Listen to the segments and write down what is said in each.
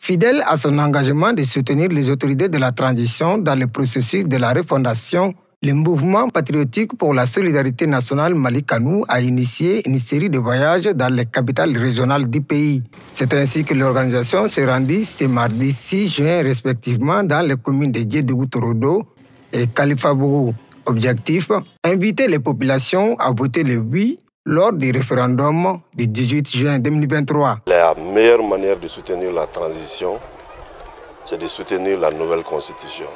Fidèle à son engagement de soutenir les autorités de la transition dans le processus de la refondation, le mouvement patriotique pour la solidarité nationale Mali-Kanou a initié une série de voyages dans les capitales régionales du pays. C'est ainsi que l'organisation se rendit ce mardi 6 juin respectivement dans les communes de Djedougou-Torodo et Kalifabourou. Objectif, inviter les populations à voter le oui lors du référendum du 18 juin 2023. La meilleure manière de soutenir la transition, c'est de soutenir la nouvelle constitution.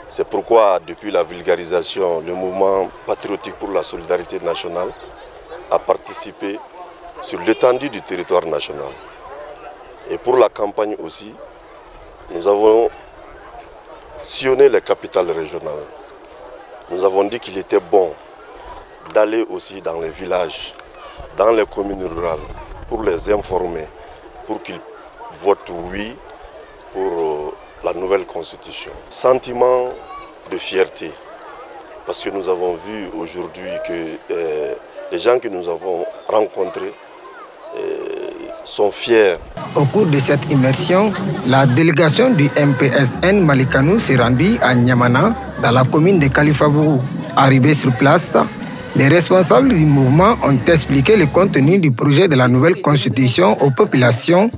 C'est pourquoi, depuis la vulgarisation, le mouvement patriotique pour la solidarité nationale a participé sur l'étendue du territoire national. Et pour la campagne aussi, nous avons sillonné les capitales régionales. Nous avons dit qu'il était bon d'aller aussi dans les villages, dans les communes rurales, pour les informer, pour qu'ils votent oui pour la nouvelle constitution. Sentiment de fierté, parce que nous avons vu aujourd'hui que les gens que nous avons rencontrés sont fiers. Au cours de cette immersion, la délégation du MPSN Mali-Kanou s'est rendue à Niamana, dans la commune de Kalifabourou. Arrivés sur place, les responsables du mouvement ont expliqué le contenu du projet de la nouvelle constitution aux populations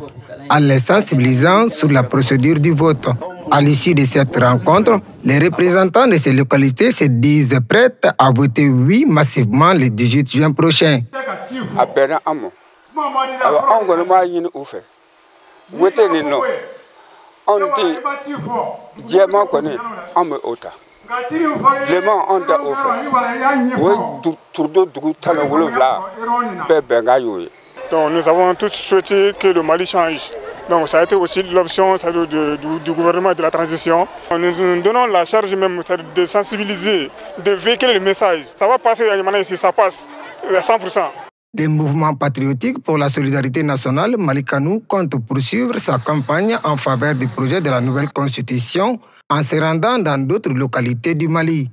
en les sensibilisant sur la procédure du vote. À l'issue de cette rencontre, les représentants de ces localités se disent prêts à voter oui massivement le 18 juin prochain. Donc nous avons tous souhaité que le Mali change. Donc ça a été aussi l'option du gouvernement de la transition. Nous nous donnons la charge même de sensibiliser, de véhiculer le message. Ça va passer à Niamana ici, ça passe à 100%. Le mouvement patriotique pour la solidarité nationale Mali-Kanou compte poursuivre sa campagne en faveur du projet de la nouvelle constitution en se rendant dans d'autres localités du Mali.